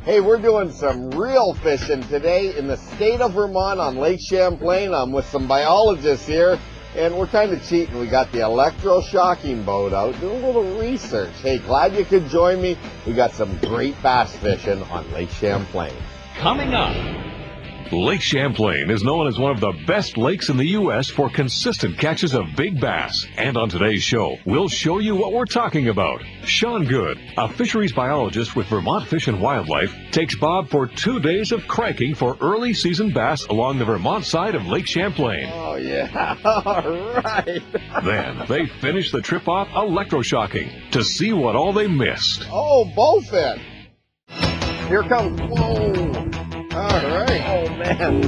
Hey, we're doing some real fishing today in the state of Vermont on Lake Champlain. I'm with some biologists here, and we're kind of cheating. We got the electroshocking boat out, doing a little research. Hey, glad you could join me. We got some great bass fishing on Lake Champlain. Coming up. Lake Champlain is known as one of the best lakes in the U.S. for consistent catches of big bass. And on today's show, we'll show you what we're talking about. Shawn Good, a fisheries biologist with Vermont Fish and Wildlife, takes Bob for 2 days of cranking for early season bass along the Vermont side of Lake Champlain. Oh, yeah. All right. Then they finish the trip off electroshocking to see what all they missed. Oh, bowfin. Here comes. Whoa. All right. Oh, man.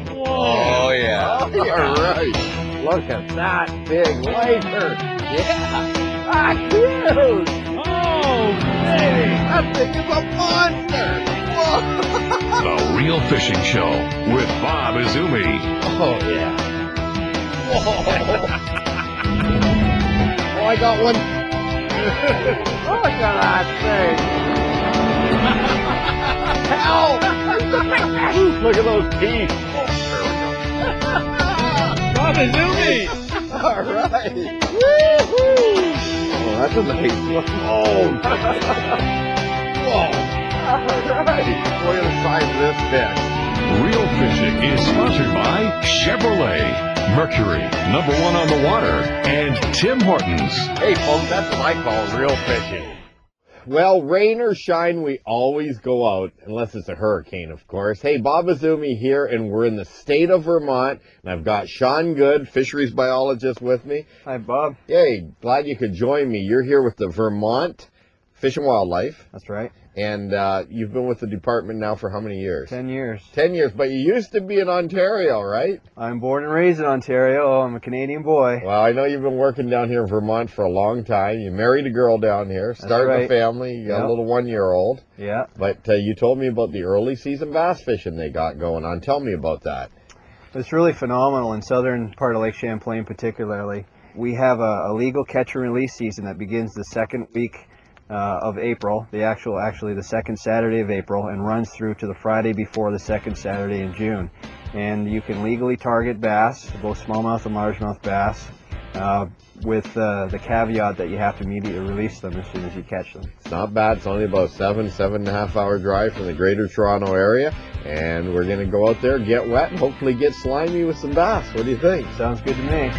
Whoa. Oh, yeah. Oh, yeah. All right. Look at that big laker. Yeah. Ah, cute. Oh, baby. That thing is a monster. Whoa. The Real Fishing Show with Bob IZUMI. Oh, yeah. Whoa. Oh, I got one. Look at that thing. Help! Look at those teeth. Bob IZUMI! All right. Woo-hoo! Oh, that's a nice one. Oh. Whoa. All right. Look at the size of this fish. Real Fishing is sponsored by Chevrolet, Mercury, #1 on the water, and Tim Hortons. Hey, folks, that's what I call real fishing. Well, rain or shine, we always go out, unless it's a hurricane, of course. Hey, Bob IZUMI here, and we're in the state of Vermont, and I've got Shawn Good, fisheries biologist, with me. Hi, Bob. Hey, glad you could join me. You're here with the Vermont Fish and Wildlife. That's right. And you've been with the department now for how many years? 10 years. 10 years, but you used to be in Ontario, right? I'm born and raised in Ontario. I'm a Canadian boy. Well, I know you've been working down here in Vermont for a long time. You married a girl down here, started a family, you got a little 1-year-old. Yeah. But you told me about the early season bass fishing they got going on. Tell me about that. It's really phenomenal in southern part of Lake Champlain particularly. We have a legal catch and release season that begins the second week of April, actually the second Saturday of April, and runs through to the Friday before the second Saturday in June. And you can legally target bass, both smallmouth and largemouth bass, with the caveat that you have to immediately release them as soon as you catch them. It's not bad. It's only about 7.5 hour drive from the greater Toronto area, and we're going to go out there, get wet, and hopefully get slimy with some bass. What do you think? Sounds good to me.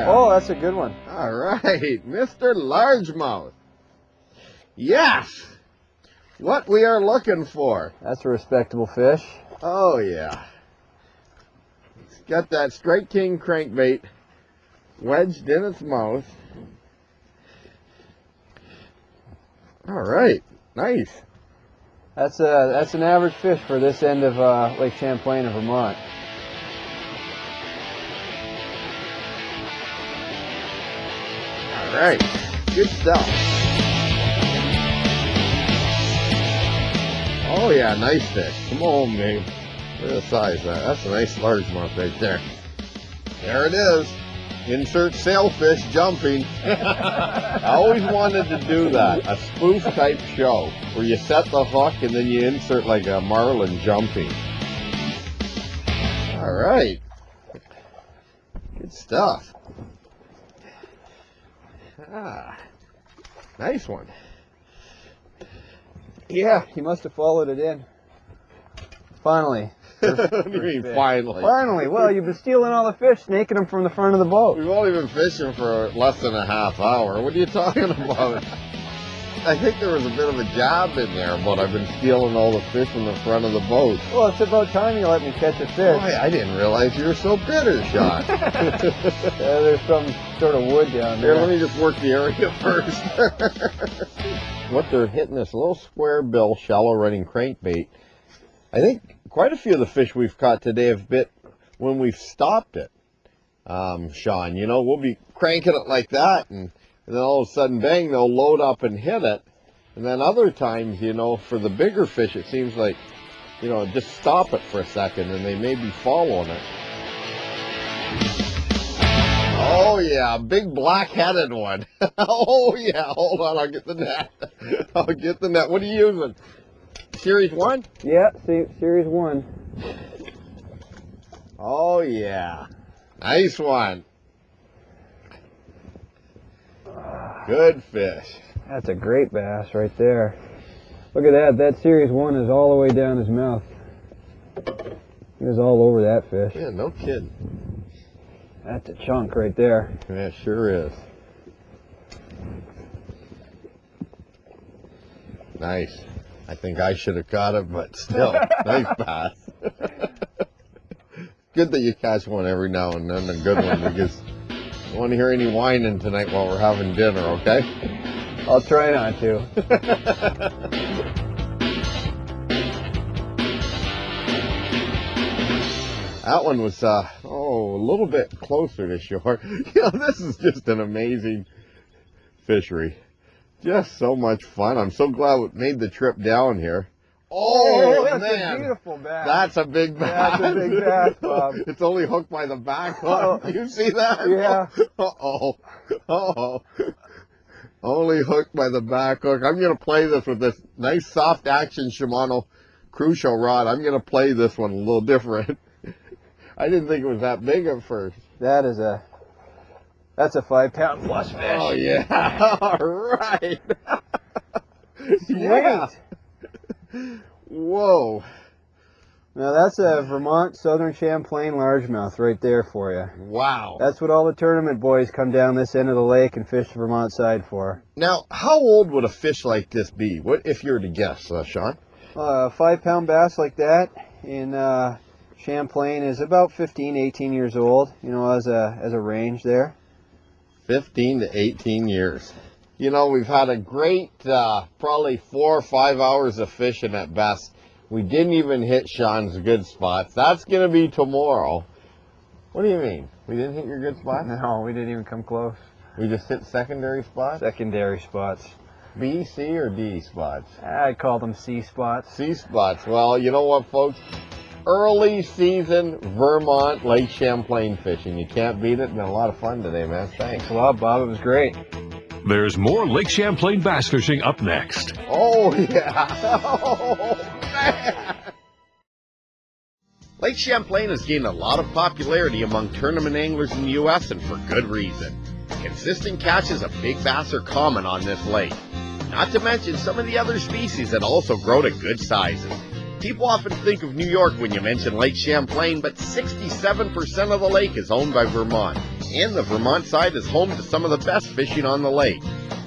Oh, that's a good one. All right, Mr. Largemouth. Yes, what we are looking for. That's a respectable fish. Oh, yeah. It's got that Strike King crankbait wedged in its mouth. All right, nice. That's an average fish for this end of Lake Champlain in Vermont. All right, good stuff. Oh yeah, nice fish. Come on, babe. Look at the size of that. That's a nice largemouth right there. There it is. Insert sailfish jumping. I always wanted to do that, a spoof type show where you set the hook and then you insert like a marlin jumping. All right, good stuff. Ah, nice one. Yeah, he must have followed it in. Finally. What do you mean, finally? Finally. Well, you've been stealing all the fish, snaking them from the front of the boat. We've only been fishing for less than a half hour. What are you talking about? I think there was a bit of a jab in there, but I've been stealing all the fish from the front of the boat. Well, it's about time you let me catch a fish. Boy, I didn't realize you were so bitter, Shawn. There's some sort of wood down there. Here, let me just work the area first. What they're hitting, this little square bill, shallow running crankbait, I think quite a few of the fish we've caught today have bit when we've stopped it, Sean. You know, we'll be cranking it like that, and then all of a sudden, bang, they'll load up and hit it. And then other times, you know, for the bigger fish, it seems like, you know, just stop it for a second and they may be following it. Oh yeah, big black-headed one. Oh yeah, hold on, I'll get the net. I'll get the net. What are you using? Series 1? Yeah, Series 1. Oh yeah, nice one. Good fish. That's a great bass right there. Look at that. That Series 1 is all the way down his mouth. He was all over that fish. Yeah, no kidding. That's a chunk right there. Yeah, it sure is. Nice. I think I should have caught it, but still, nice bass. Good that you catch one every now and then, a good one, because I don't want to hear any whining tonight while we're having dinner, okay? I'll try not to. That one was, a little bit closer to shore. You know, this is just an amazing fishery. Just so much fun. I'm so glad we made the trip down here. Oh, that's man. a beautiful bass. That's a big bass. That's a big bass, Bob. It's only hooked by the back hook. You see that? Yeah. Uh-oh. Uh-oh. Only hooked by the back hook. I'm going to play this with this nice soft action Shimano Crucial rod. I'm going to play this one a little different. I didn't think it was that big at first. That's a 5-pound plus fish. Oh yeah. All right. Yeah. Whoa. Now that's a Vermont Southern Champlain largemouth right there for you. Wow. That's what all the tournament boys come down this end of the lake and fish the Vermont side for. Now, how old would a fish like this be? What if you were to guess, Sean? A 5-pound bass like that in Champlain is about 15, 18 years old, you know, as a range there. 15 to 18 years. You know, we've had a great probably 4 or 5 hours of fishing at best. We didn't even hit Sean's good spots. That's going to be tomorrow. What do you mean? We didn't hit your good spots? No, we didn't even come close. We just hit secondary spots? Secondary spots. B, C, or D spots? I'd call them C spots. C spots. Well, you know what, folks? Early season Vermont Lake Champlain fishing. You can't beat it. Been a lot of fun today, man. Thanks. Thanks a lot, Bob. It was great. There's more Lake Champlain bass fishing up next. Oh, yeah. Oh, man. Lake Champlain has gained a lot of popularity among tournament anglers in the U.S., and for good reason. Consistent catches of big bass are common on this lake. Not to mention some of the other species that also grow to good sizes. People often think of New York when you mention Lake Champlain, but 67% of the lake is owned by Vermont, and the Vermont side is home to some of the best fishing on the lake.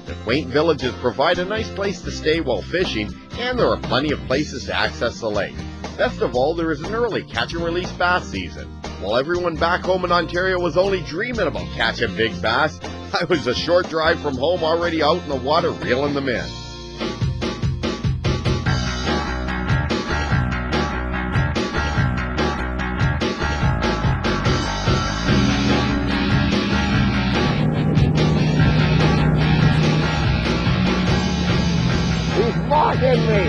The quaint villages provide a nice place to stay while fishing, and there are plenty of places to access the lake. Best of all, there is an early catch and release bass season. While everyone back home in Ontario was only dreaming about catching big bass, I was a short drive from home already out in the water reeling them in. Mocking me.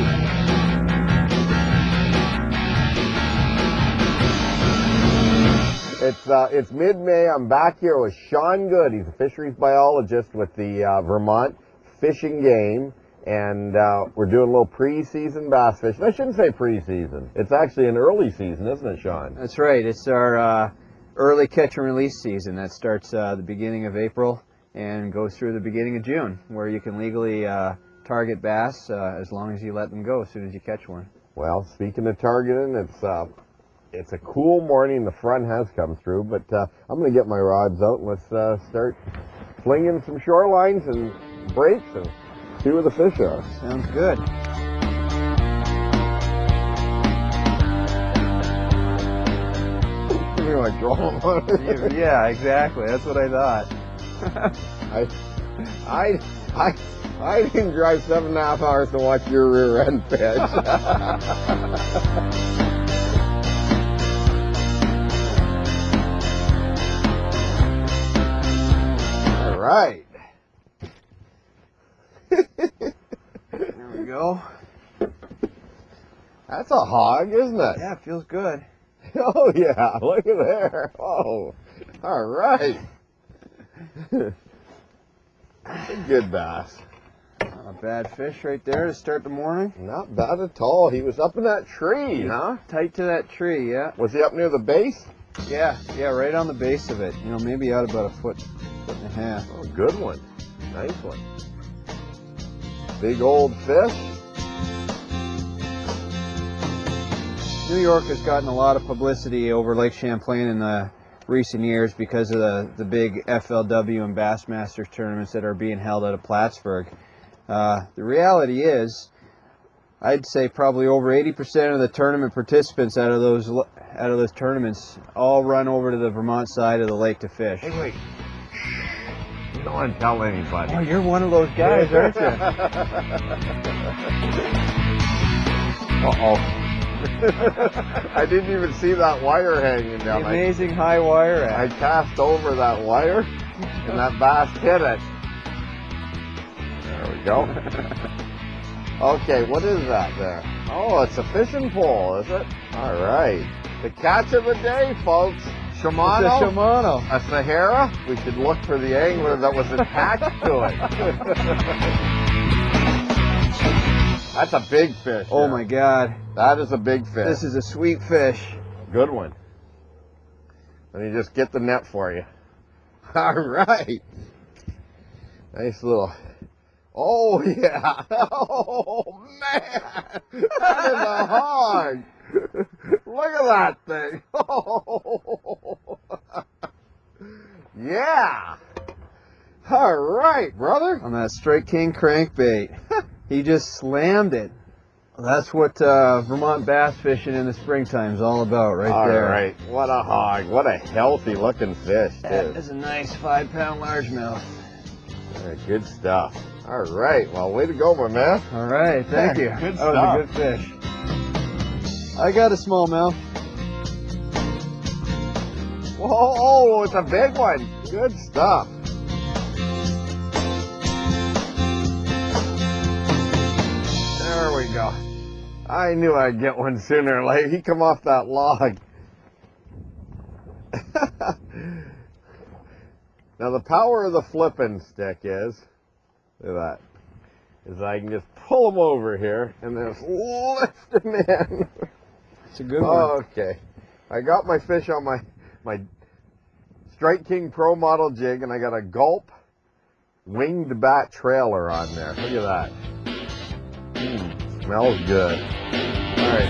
It's mid-May. I'm back here with Sean Good. He's a fisheries biologist with the Vermont Fish and Game, and we're doing a little pre-season bass fishing. I shouldn't say pre-season. It's actually an early season, isn't it, Sean? That's right. It's our early catch and release season that starts the beginning of April and goes through the beginning of June, where you can legally target bass as long as you let them go as soon as you catch one. Well, speaking of targeting, it's a cool morning. The front has come through, but I'm going to get my rods out and let's start flinging some shorelines and breaks and see where the fish are. Sounds good. Give me my drum. Yeah, exactly. That's what I thought. I didn't drive 7.5 hours to watch your rear end fish. All right. There we go. That's a hog, isn't it? Yeah, it feels good. Oh yeah, look at there. Oh, all right. A good bass. Not a bad fish right there to start the morning. Not bad at all. He was up in that tree, huh? Tight to that tree, yeah. Was he up near the base? Yeah, right on the base of it. You know, maybe out about a foot and a half. Oh, good one. Nice one. Big old fish. New York has gotten a lot of publicity over Lake Champlain in recent years because of the big FLW and Bassmasters tournaments that are being held out of Plattsburgh. The reality is, I'd say probably over 80% of the tournament participants out of those tournaments all run over to the Vermont side of the lake to fish. Hey, wait. You don't want to tell anybody. Oh, you're one of those guys, aren't you? Uh-oh. I didn't even see that wire hanging down. The amazing high wire I act. cast over that wire, and that bass hit it. There we go. Okay, what is that there? Oh, it's a fishing pole, is it? All right. The catch of the day, folks. Shimano. It's a Shimano. A Sahara. We should look for the angler that was attached to it. That's a big fish. Oh there. my God. That is a big fish. This is a sweet fish. Good one. Let me just get the net for you. All right. Nice little. Oh, yeah. Oh, man. That is a hog. Look at that thing. Oh. Yeah. All right, brother. On that Strike King crankbait. He just slammed it. That's what Vermont bass fishing in the springtime is all about, right there. All right. What a hog. What a healthy looking fish, That too. is a nice 5-pound largemouth. All right, good stuff. All right. Well, way to go, my man. All right, thank you. Good That was a good fish. I got a smallmouth. Whoa, it's a big one. Good stuff. There we go. I knew I'd get one sooner or later. He come off that log. Now the power of the flipping stick is, look at that, is I can just pull him over here and then lift him in. It's a good one. Okay. I got my fish on my Strike King Pro model jig, and I got a Gulp winged bat trailer on there. Look at that. Smells good. All right.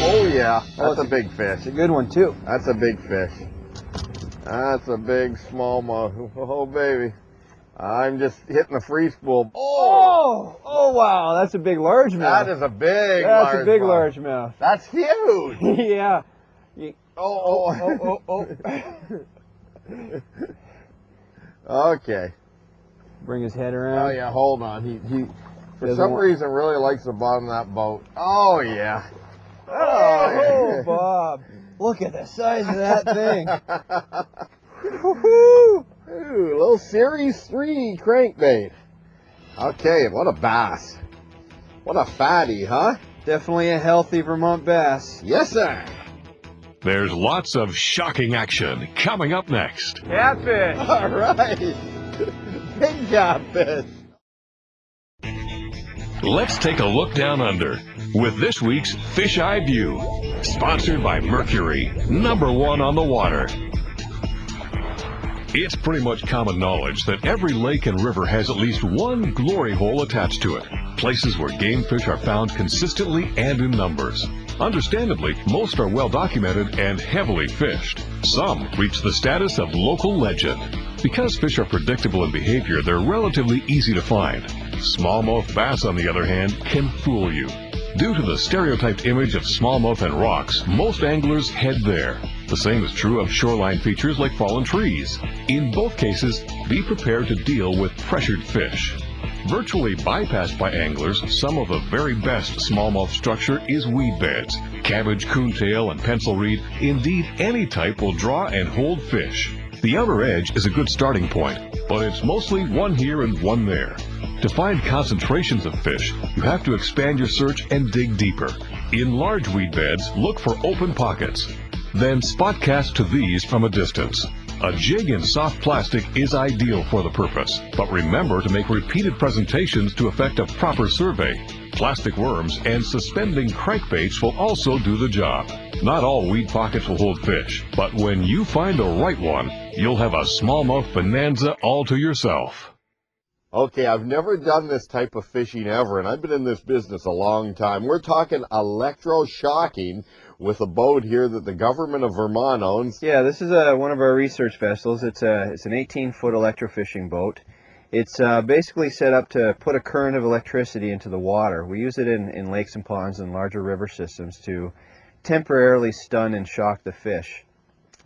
Oh yeah, that's a big fish. It's a good one too. That's a big fish. That's a big smallmouth. Oh baby. I'm just hitting the free spool. Oh! Oh wow, that's a big largemouth. That is a big That's largemouth. a big largemouth. That's huge. Yeah. Oh. Okay. Bring his head around. Oh yeah, hold on. He for Doesn't some want- reason really likes the bottom of that boat. Oh yeah. Oh, Bob. Look at the size of that thing. Woo-hoo. Ooh, little Series 3 crankbait. Okay, what a bass. What a fatty, huh? Definitely a healthy Vermont bass. Yes, sir. There's lots of shocking action coming up next. Catfish. All right. Big catfish. Let's take a look down under with this week's Fish Eye View, sponsored by Mercury, #1 on the water. It's pretty much common knowledge that every lake and river has at least one glory hole attached to it, places where game fish are found consistently and in numbers. Understandably, most are well documented and heavily fished. Some reach the status of local legend. Because fish are predictable in behavior, they're relatively easy to find. Smallmouth bass, on the other hand, can fool you. Due to the stereotyped image of smallmouth and rocks, most anglers head there. The same is true of shoreline features like fallen trees. In both cases, be prepared to deal with pressured fish. Virtually bypassed by anglers, some of the very best smallmouth structure is weed beds. Cabbage, coontail, and pencil reed, indeed any type, will draw and hold fish. The outer edge is a good starting point, but it's mostly one here and one there. To find concentrations of fish, you have to expand your search and dig deeper. In large weed beds, look for open pockets. Then spot cast to these from a distance. A jig in soft plastic is ideal for the purpose, but remember to make repeated presentations to effect a proper survey. Plastic worms and suspending crankbaits will also do the job. Not all weed pockets will hold fish, but when you find the right one, you'll have a smallmouth bonanza all to yourself. Okay, I've never done this type of fishing ever, and I've been in this business a long time. We're talking electroshocking with a boat here that the government of Vermont owns. Yeah, this is one of our research vessels. It's an 18-foot electrofishing boat. It's basically set up to put a current of electricity into the water. We use it in lakes and ponds and larger river systems to temporarily stun and shock the fish.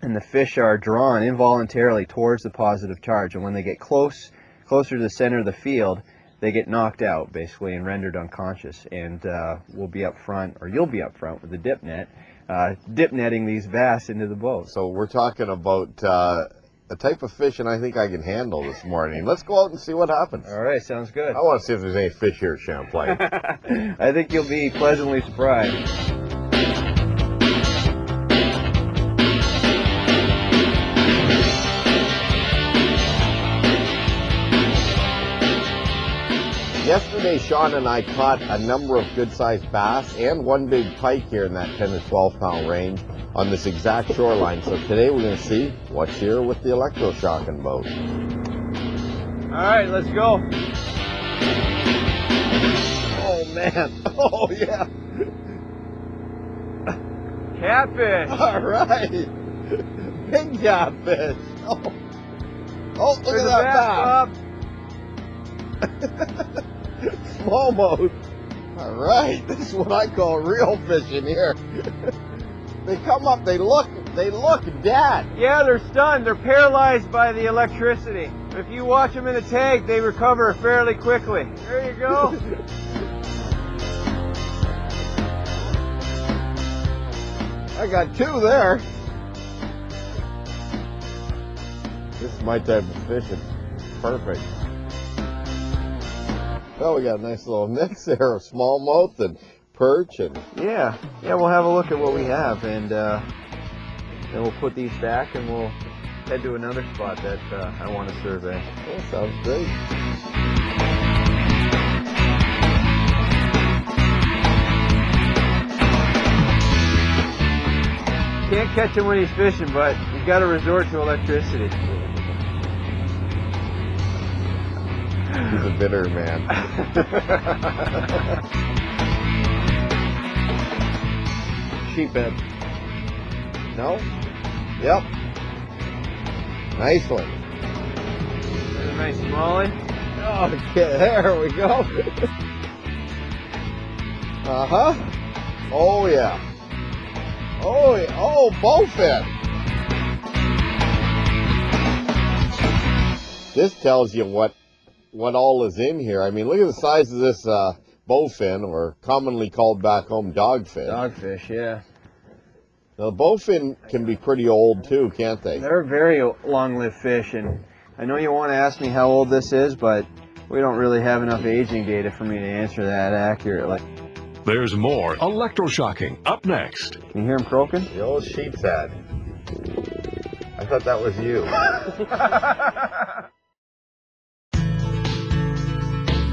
And the fish are drawn involuntarily towards the positive charge, and when they get closer to the center of the field, they get knocked out basically and rendered unconscious, and we'll be up front, or you'll be up front with the dip net, dip netting these bass into the boat. So we're talking about a type of fish, and I think I can handle this morning. Let's go out and see what happens. All right, sounds good. I want to see if there's any fish here at Champlain. I think you'll be pleasantly surprised. Yesterday, Sean and I caught a number of good-sized bass and one big pike here in that 10 to 12 pound range on this exact shoreline. So today we're going to see what's here with the electroshocking boat. All right, let's go. Oh man! Oh yeah! Catfish. All right, big catfish. Oh, look at that bass. Smallmouth. All right, this is what I call real fishing here. They come up, they look dead. Yeah, they're stunned. They're paralyzed by the electricity. If you watch them in a tank, they recover fairly quickly. There you go. I got two there. This is my type of fishing. Perfect. Well, we got a nice little mix there of smallmouth and perch, and yeah, we'll have a look at what we have, and then we'll put these back and we'll head to another spot that I want to survey. That sounds great. Can't catch him when he's fishing, but you've got to resort to electricity. He's a bitter man. Sheephead. No? Yep. Nice one. There's a nice smallie. Okay, there we go. Uh-huh. Oh yeah. Oh yeah. Oh, bowfin. This tells you what all is in here. I mean, look at the size of this bowfin, or commonly called back home dogfish. Dogfish, yeah. Now, the bowfin can be pretty old too, can't they? They're very long-lived fish, and I know you want to ask me how old this is, but we don't really have enough aging data for me to answer that accurately. There's more electroshocking up next. Can you hear him croaking? The old sheep's head. I thought that was you.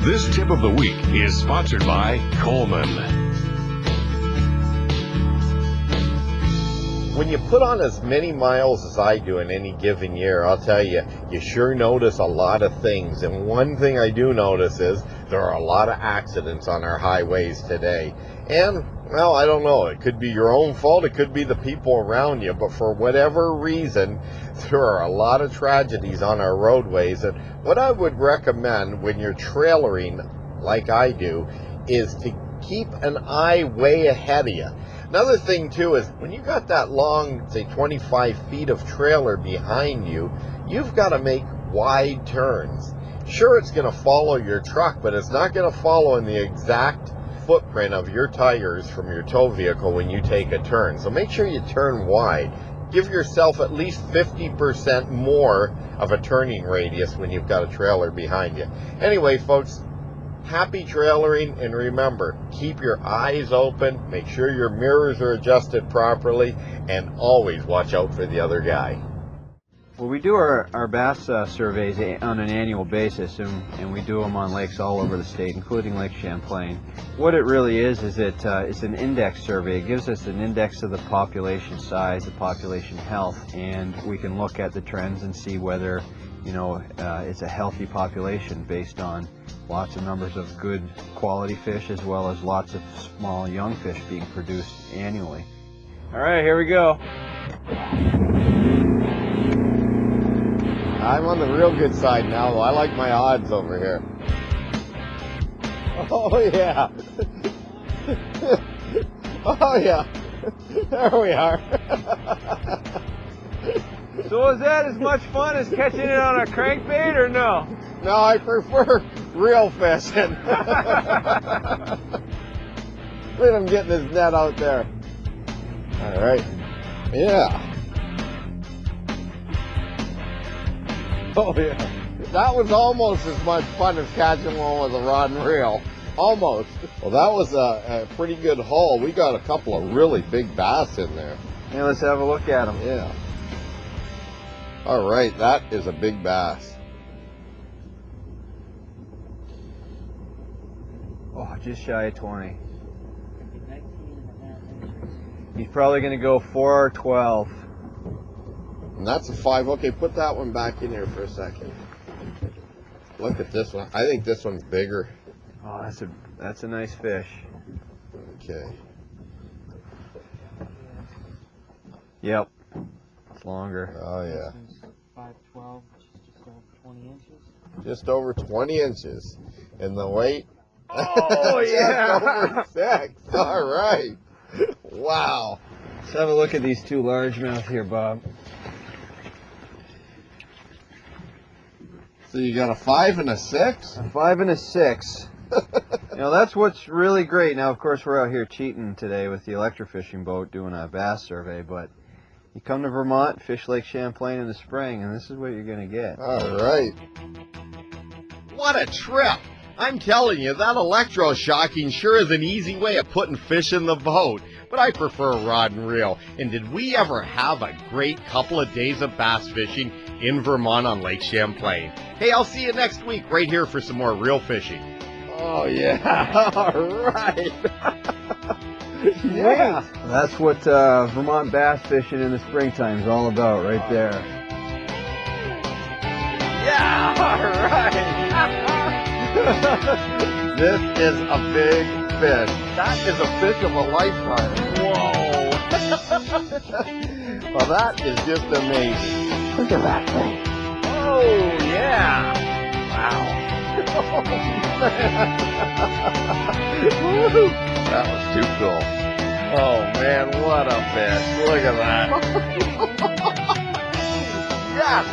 This tip of the week is sponsored by Coleman. When you put on as many miles as I do in any given year, I'll tell you, you sure notice a lot of things. And one thing I do notice is there are a lot of accidents on our highways today. And, well, I don't know, it could be your own fault, it could be the people around you, but for whatever reason, there are a lot of tragedies on our roadways. And what I would recommend when you're trailering, like I do, is to keep an eye way ahead of you. Another thing too is when you got that long, say 25 feet of trailer behind you, you've got to make wide turns. Sure, it's going to follow your truck, but it's not going to follow in the exact footprint of your tires from your tow vehicle when you take a turn. So make sure you turn wide. Give yourself at least 50% more of a turning radius when you've got a trailer behind you. Anyway, folks, happy trailering, and remember, keep your eyes open, make sure your mirrors are adjusted properly, and always watch out for the other guy. Well, we do our bass surveys on an annual basis, and we do them on lakes all over the state, including Lake Champlain. What it really is it's an index survey. It gives us an index of the population size, the population health, and we can look at the trends and see whether, you know, it's a healthy population based on lots of numbers of good quality fish as well as lots of small young fish being produced annually. All right, here we go. I'm on the real good side now, though. I like my odds over here. Oh, yeah. Oh, yeah. There we are. So is that as much fun as catching it on a crankbait, or no? No, I prefer real fishing. Look at him getting his net out there. All right. Yeah. Oh, yeah. That was almost as much fun as catching one with a rod and reel. Almost. Well, that was a pretty good haul. We got a couple of really big bass in there. Yeah, let's have a look at them. Yeah. All right, that is a big bass. Oh, just shy of 20. He's probably going to go 4 or 12. And that's a 5. Okay, put that one back in here for a second. Look at this one. I think this one's bigger. Oh, that's a nice fish. Okay. Yep. It's longer. Oh, yeah. 512, which is just over 20 inches. Just over 20 inches. And the weight? Oh, yeah. Over 6. All right. Wow. Let's have a look at these two largemouth here, Bob. So you got a 5 and a 6? A 5 and a 6. You know, that's what's really great. Now, of course, we're out here cheating today with the electrofishing boat doing a bass survey, but you come to Vermont, fish Lake Champlain in the spring, and this is what you're going to get. All right. What a trip. I'm telling you, that electroshocking sure is an easy way of putting fish in the boat, but I prefer a rod and reel. And did we ever have a great couple of days of bass fishing in Vermont on Lake Champlain. Hey, I'll see you next week right here for some more real fishing. Oh, yeah. All right. Yeah. That's what Vermont bass fishing in the springtime is all about right there. Yeah, all right. This is a big fish. That is a fish of a lifetime. Whoa. Well, that is just amazing. Look at that thing. Oh, yeah. Wow. That was too cool. Oh, man, what a fish. Look at that. Yes.